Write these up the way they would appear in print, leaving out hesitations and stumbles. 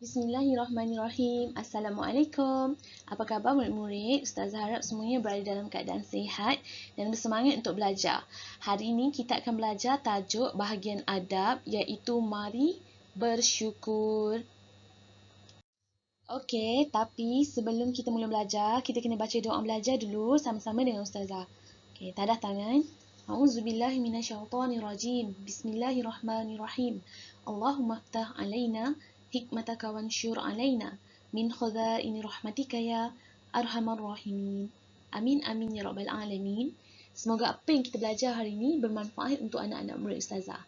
Bismillahirrahmanirrahim. Assalamualaikum. Apa khabar murid-murid? Ustazah harap semuanya berada dalam keadaan sihat dan bersemangat untuk belajar. Hari ini kita akan belajar tajuk bahagian adab iaitu mari bersyukur. Okey, tapi sebelum kita mula belajar, kita kena baca doa belajar dulu sama-sama dengan Ustazah. Okey, tadah tangan. A'udzubillahi minasyaitonirrajim. Bismillahirrahmanirrahim. Allahumma ftah alaina hikmataka wansyur alaina min khazaini rahmatika ya arhamar rahimin. Amin amin ya rabbal alamin. Semoga apa yang kita belajar hari ini bermanfaat untuk anak-anak murid Ustazah.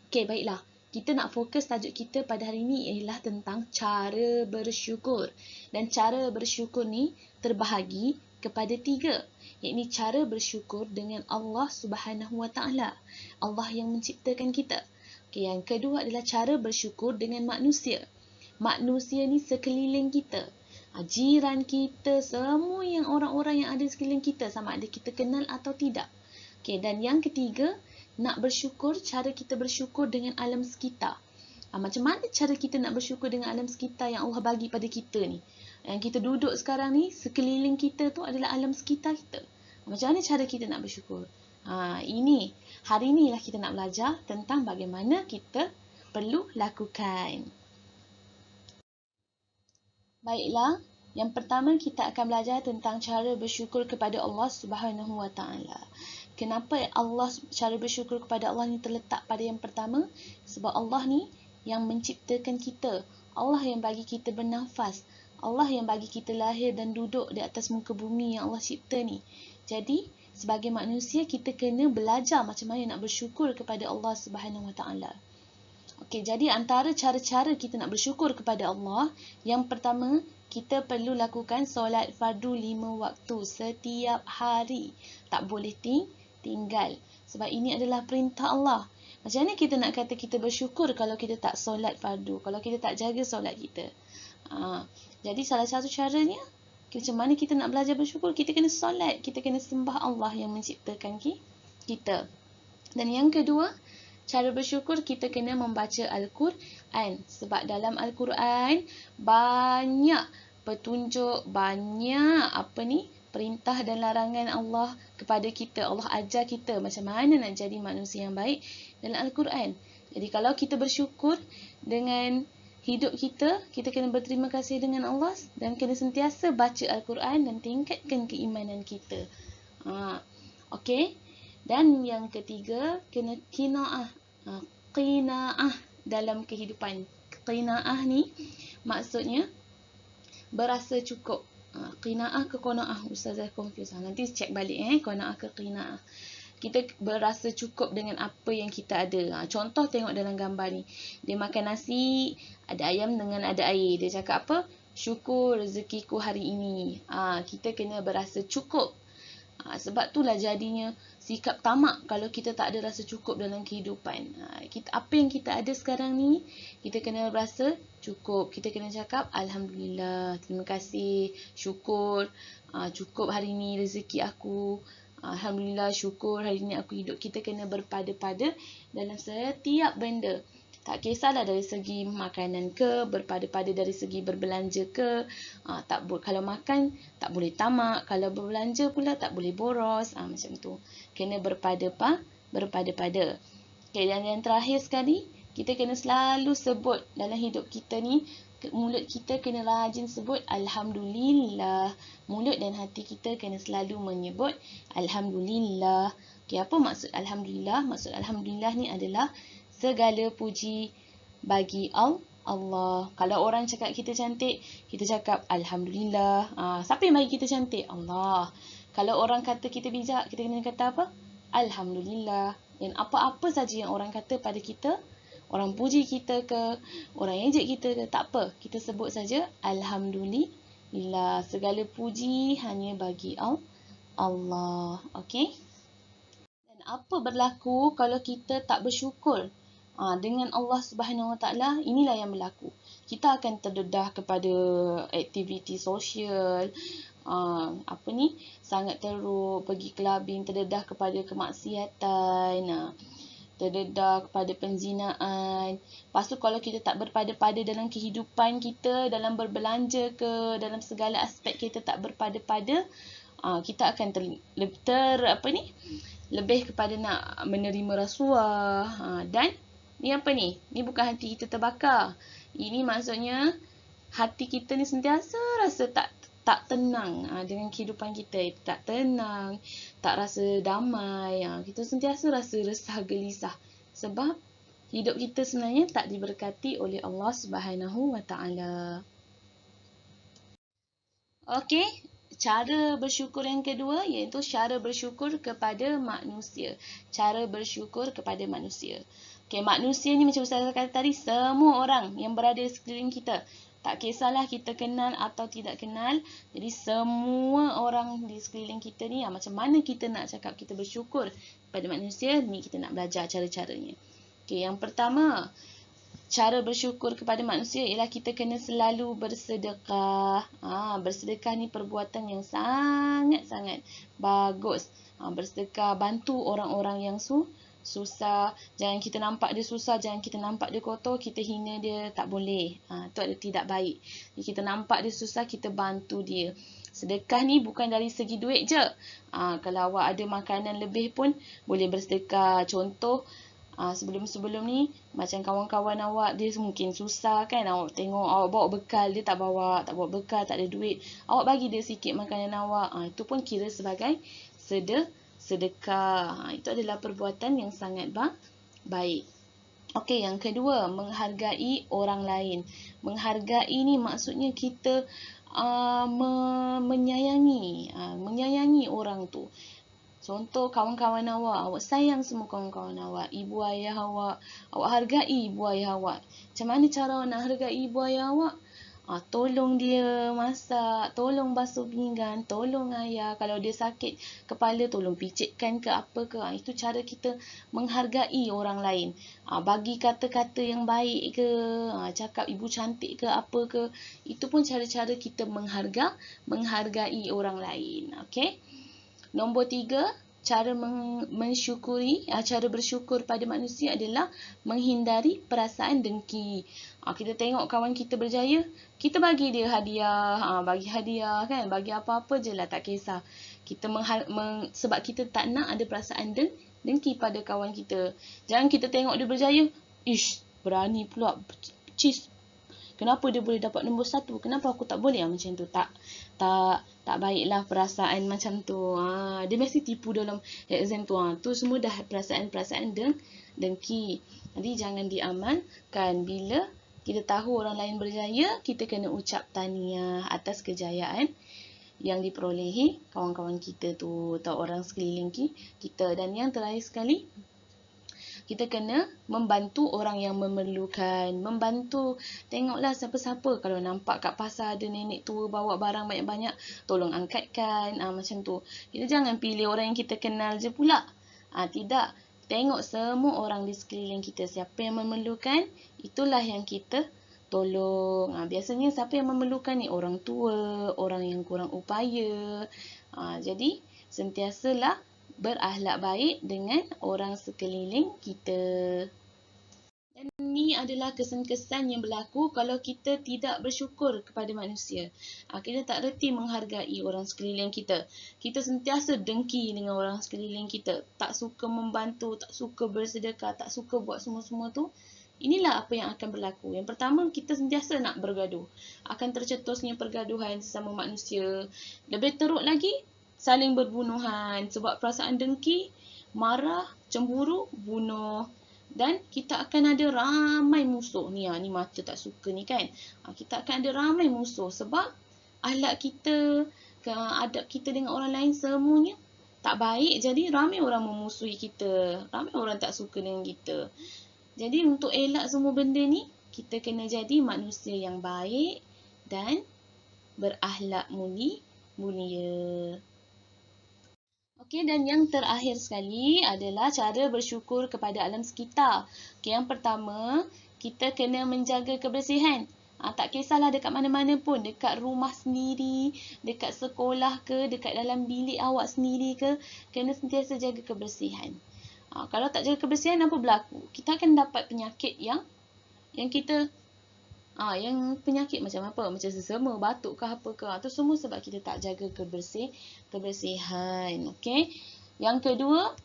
Okey, baiklah. Kita nak fokus tajuk kita pada hari ini ialah tentang cara bersyukur. Dan cara bersyukur ni terbahagi kepada 3. Iaitu cara bersyukur dengan Allah Subhanahu Wa Taala. Allah yang menciptakan kita. Okey, yang kedua adalah cara bersyukur dengan manusia. Manusia ni sekeliling kita. Jiran kita, semua yang orang-orang yang ada sekeliling kita, sama ada kita kenal atau tidak. Okey, dan yang ketiga, nak bersyukur, cara kita bersyukur dengan alam sekitar. Macam mana cara kita nak bersyukur dengan alam sekitar yang Allah bagi pada kita ni? Yang kita duduk sekarang ni, sekeliling kita tu adalah alam sekitar kita. Macam mana cara kita nak bersyukur? Hari inilah kita nak belajar tentang bagaimana kita perlu lakukan. Baiklah, yang pertama kita akan belajar tentang cara bersyukur kepada Allah Subhanahu Wa Taala. Kenapa cara bersyukur kepada Allah ni terletak pada yang pertama? Sebab Allah ni yang menciptakan kita. Allah yang bagi kita bernafas. Allah yang bagi kita lahir dan duduk di atas muka bumi yang Allah cipta ni. Jadi, sebagai manusia kita kena belajar macam mana nak bersyukur kepada Allah Subhanahu Wa Taala. Okey, jadi antara cara-cara kita nak bersyukur kepada Allah, yang pertama, kita perlu lakukan solat fardu 5 waktu setiap hari. Tak boleh tinggal. Sebab ini adalah perintah Allah. Macam mana kita nak kata kita bersyukur kalau kita tak solat fardu, kalau kita tak jaga solat kita? Jadi salah satu caranya, macam mana kita nak belajar bersyukur? Kita kena solat, kita kena sembah Allah yang menciptakan kita. Dan yang kedua, cara bersyukur kita kena membaca Al-Quran. Sebab dalam Al-Quran banyak petunjuk, banyak perintah dan larangan Allah kepada kita. Allah ajar kita macam mana nak jadi manusia yang baik dalam Al-Quran. Jadi kalau kita bersyukur dengan hidup kita, kita kena berterima kasih dengan Allah dan kena sentiasa baca Al-Quran dan tingkatkan keimanan kita. Okey. Dan yang ketiga, kena qinaah. Qinaah dalam kehidupan. Qinaah ni maksudnya berasa cukup. Qinaah ke qanaah? Ustazah confuse. Nanti cek balik qanaah ke qinaah. Kita berasa cukup dengan apa yang kita ada. Contoh tengok dalam gambar ni. Dia makan nasi, ada ayam dengan ada air. Dia cakap apa? Syukur rezekiku hari ini. Kita kena berasa cukup. Sebab itulah jadinya sikap tamak kalau kita tak ada rasa cukup dalam kehidupan. Apa yang kita ada sekarang ni, kita kena rasa cukup. Kita kena cakap Alhamdulillah, terima kasih, syukur, cukup hari ni rezeki aku. Alhamdulillah, syukur hari ni aku hidup. Kita kena berpada-pada dalam setiap benda. Tak kisahlah dari segi makanan ke, berpada-pada dari segi berbelanja ke. Kalau makan, tak boleh tamak. Kalau berbelanja pula, tak boleh boros. Macam tu. Kena berpada-pada. Okay, dan yang terakhir sekali, kita kena selalu sebut dalam hidup kita ni, mulut kita kena rajin sebut Alhamdulillah. Mulut dan hati kita kena selalu menyebut Alhamdulillah. Okay, apa maksud Alhamdulillah? Maksud Alhamdulillah ni adalah segala puji bagi Allah. Kalau orang cakap kita cantik, kita cakap Alhamdulillah. Siapa yang bagi kita cantik? Allah. Kalau orang kata kita bijak, kita kena kata apa? Alhamdulillah. Dan apa-apa saja yang orang kata pada kita, orang puji kita ke, orang ejek kita ke, tak apa. Kita sebut saja Alhamdulillah. Segala puji hanya bagi Allah. Okey? Dan apa berlaku kalau kita tak bersyukur dengan Allah Subhanahu Wa Taala? Inilah yang berlaku. Kita akan terdedah kepada aktiviti sosial, sangat teruk, pergi clubbing, terdedah kepada kemaksiatan. terdedah kepada penzinaan. Lepas tu kalau kita tak berpada-pada dalam kehidupan kita, dalam berbelanja ke, dalam segala aspek kita tak berpada-pada, kita akan lebih kepada nak menerima rasuah. Dan ni apa ni? Ni bukan hati kita terbakar. Ini maksudnya hati kita ni sentiasa rasa tak tenang dengan kehidupan kita. Tak tenang, tak rasa damai. Kita sentiasa rasa resah gelisah. Sebab hidup kita sebenarnya tak diberkati oleh Allah Subhanahu Wa Taala. Okey, cara bersyukur yang kedua iaitu cara bersyukur kepada manusia. Cara bersyukur kepada manusia. Okey, manusia ni macam saya kata tadi, semua orang yang berada di sekeliling kita. Tak kisahlah kita kenal atau tidak kenal. Jadi semua orang di sekeliling kita ni, macam mana kita nak cakap kita bersyukur kepada manusia, ni kita nak belajar cara-caranya. Okey, yang pertama, cara bersyukur kepada manusia ialah kita kena selalu bersedekah. Bersedekah ni perbuatan yang sangat-sangat bagus. Bersedekah, bantu orang-orang yang susah. Jangan kita nampak dia susah, jangan kita nampak dia kotor, kita hina dia, tak boleh. Itu ada tidak baik. Jadi kita nampak dia susah, kita bantu dia. Sedekah ni bukan dari segi duit je. Kalau awak ada makanan lebih pun boleh bersedekah. Contoh, sebelum-sebelum ni macam kawan-kawan awak dia mungkin susah kan, awak tengok awak bawa bekal, dia tak bawa bekal, tak ada duit, awak bagi dia sikit makanan awak, itu pun kira sebagai sedekah. Itu adalah perbuatan yang sangat baik. Okey, yang kedua, menghargai orang lain. Menghargai ni maksudnya kita menyayangi orang tu. Contoh, kawan-kawan awak sayang semua kawan-kawan awak, ibu ayah awak hargai ibu ayah awak. Macam mana cara awak nak hargai ibu ayah awak? Tolong dia masak, tolong basuh pinggan, tolong ayah. Kalau dia sakit kepala, tolong picitkan ke apa ke. Itu cara kita menghargai orang lain. Bagi kata-kata yang baik ke, cakap ibu cantik ke apa ke. Itu pun cara-cara kita menghargai orang lain. Okey? Nombor 3, cara cara bersyukur pada manusia adalah menghindari perasaan dengki. Kita tengok kawan kita berjaya, kita bagi dia hadiah, bagi hadiah kan, bagi apa-apa je lah, tak kisah. Kita sebab kita tak nak ada perasaan dengki pada kawan kita. Jangan kita tengok dia berjaya, ish, berani pula, kenapa dia boleh dapat nombor 1? Kenapa aku tak boleh? Macam tu. Tak baiklah perasaan macam tu. Dia mesti tipu dalam exam tu. Tu semua dah perasaan-perasaan dengki. Jadi jangan diamalkan. Bila kita tahu orang lain berjaya, kita kena ucap tahniah atas kejayaan yang diperolehi kawan-kawan kita tu atau orang sekeliling kita. Dan yang terakhir sekali, kita kena membantu orang yang memerlukan. Membantu, tengoklah siapa-siapa. Kalau nampak kat pasar ada nenek tua bawa barang banyak-banyak, tolong angkatkan. Macam tu. Kita jangan pilih orang yang kita kenal je pula. Tidak. Tengok semua orang di sekeliling kita. Siapa yang memerlukan, itulah yang kita tolong. Biasanya siapa yang memerlukan ni? Orang tua, orang yang kurang upaya. Jadi, sentiasalah berakhlak baik dengan orang sekeliling kita. Dan ini adalah kesan-kesan yang berlaku kalau kita tidak bersyukur kepada manusia. Kita tak reti menghargai orang sekeliling kita. Kita sentiasa dengki dengan orang sekeliling kita. Tak suka membantu, tak suka bersedekah, tak suka buat semua-semua tu. Inilah apa yang akan berlaku. Yang pertama, kita sentiasa nak bergaduh. Akan tercetusnya pergaduhan sesama manusia. Lebih teruk lagi, saling berbunuhan sebab perasaan dengki, marah, cemburu, bunuh. Dan kita akan ada ramai musuh. Ni mata tak suka ni kan. Kita akan ada ramai musuh sebab akhlak kita, adab kita dengan orang lain semuanya tak baik. Jadi ramai orang memusuhi kita. Ramai orang tak suka dengan kita. Jadi untuk elak semua benda ni, kita kena jadi manusia yang baik dan berakhlak mulia. Okey, dan yang terakhir sekali adalah cara bersyukur kepada alam sekitar. Okey, yang pertama, kita kena menjaga kebersihan. Tak kisahlah dekat mana-mana pun, dekat rumah sendiri, dekat sekolah ke, dekat dalam bilik awak sendiri ke, kena sentiasa jaga kebersihan. Kalau tak jaga kebersihan, apa berlaku? Kita akan dapat penyakit yang kita yang penyakit macam apa? Macam sesama, batuk ke apa ke. Itu semua sebab kita tak jaga kebersihan. Okey. Yang kedua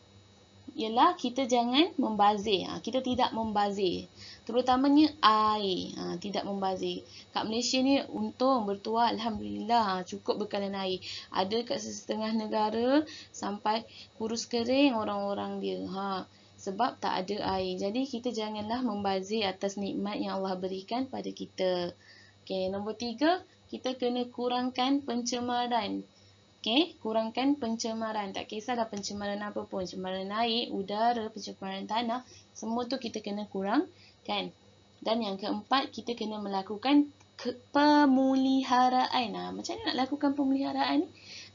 ialah kita jangan membazir. Kita tidak membazir. Terutamanya air. Tidak membazir. Kat Malaysia ni untung bertuah, alhamdulillah, cukup bekalan air. Ada kat setengah negara sampai kurus kering orang-orang dia. Sebab tak ada air. Jadi kita janganlah membazir atas nikmat yang Allah berikan pada kita. Okey, nombor 3, kita kena kurangkan pencemaran. Okey, kurangkan pencemaran. Tak kisahlah pencemaran apa pun. Pencemaran air, udara, pencemaran tanah, semua tu kita kena kurangkan. Dan yang keempat, kita kena melakukan pemuliharaan. Macam mana nak lakukan pemeliharaan ni?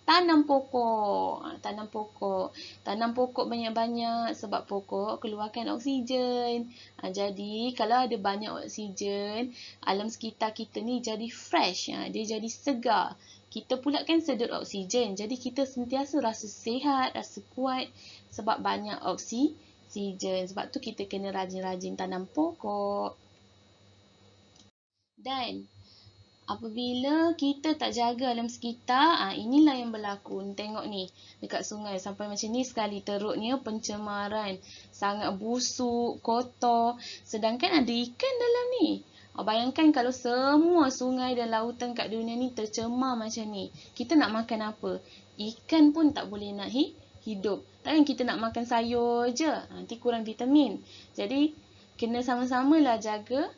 Tanam pokok. Tanam pokok banyak-banyak sebab pokok keluarkan oksigen. Jadi kalau ada banyak oksigen, alam sekitar kita ni jadi fresh. Dia jadi segar. Kita pula kan sedut oksigen. Jadi kita sentiasa rasa sihat, rasa kuat sebab banyak oksigen. Sebab tu kita kena rajin-rajin tanam pokok. Dan apabila kita tak jaga alam sekitar, inilah yang berlaku. Tengok ni, dekat sungai sampai macam ni sekali teruknya pencemaran. Sangat busuk, kotor. Sedangkan ada ikan dalam ni. Bayangkan kalau semua sungai dan lautan kat dunia ni tercemar macam ni. Kita nak makan apa? Ikan pun tak boleh nak hidup. Takkan kita nak makan sayur je. Nanti kurang vitamin. Jadi, kena sama-samalah jaga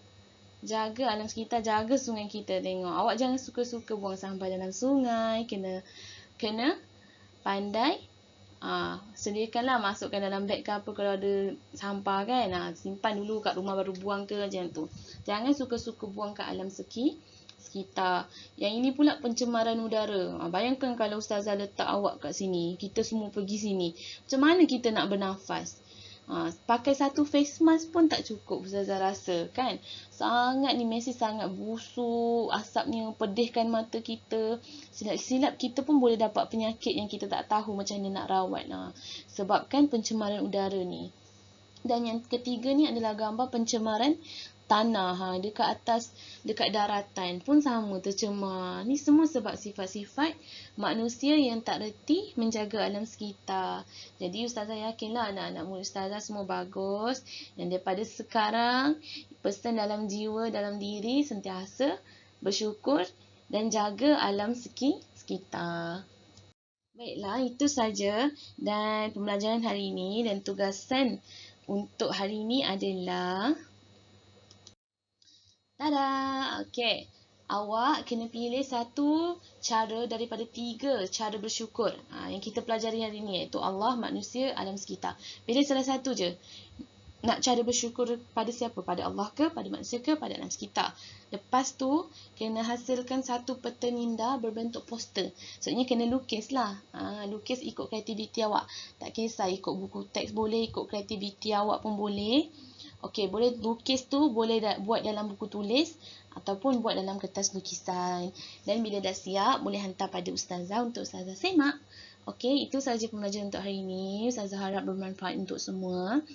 alam sekitar, jaga sungai kita. Tengok, awak jangan suka-suka buang sampah dalam sungai. Kena pandai sediakanlah, masukkan dalam beg ke apa kalau ada sampah kan. Simpan dulu kat rumah baru buang ke, macam tu. Jangan suka-suka buang kat alam sekitar. Yang ini pula pencemaran udara. Bayangkan kalau Ustazah letak awak kat sini, kita semua pergi sini. Macam mana kita nak bernafas? Pakai satu face mask pun tak cukup, Ustazah rasa kan. Sangat ni mesej sangat busuk, asapnya pedihkan mata kita. Silap-silap kita pun boleh dapat penyakit yang kita tak tahu macam mana nak rawat. Sebabkan pencemaran udara ni. Dan yang ketiga ni adalah gambar pencemaran tanah. Dekat atas, dekat daratan pun sama tercemar. Ni semua sebab sifat-sifat manusia yang tak reti menjaga alam sekitar. Jadi Ustazah yakinlah anak-anak murid Ustazah semua bagus. Dan daripada sekarang, pesan dalam jiwa, dalam diri sentiasa bersyukur dan jaga alam sekitar. Baiklah, itu saja. Dan pembelajaran hari ini dan tugasan untuk hari ini adalah okey. Awak kena pilih satu cara daripada 3 cara bersyukur yang kita pelajari hari ini, iaitu Allah, manusia, alam sekitar. Pilih salah satu je. Nak cara bersyukur pada siapa? Pada Allah ke? Pada manusia ke? Pada alam sekitar. Lepas tu, kena hasilkan satu peta minda berbentuk poster. Maksudnya kena lukis lah. Lukis ikut kreativiti awak. Tak kisah ikut buku teks boleh, ikut kreativiti awak pun boleh. Okey, boleh lukis tu boleh buat dalam buku tulis ataupun buat dalam kertas lukisan. Dan bila dah siap, boleh hantar pada Ustazah untuk Ustazah semak. Okey, itu sahaja pembelajaran untuk hari ini. Ustazah harap bermanfaat untuk semua.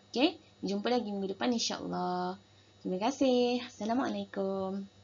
Okey, jumpa lagi minggu depan insya-Allah. Terima kasih. Assalamualaikum.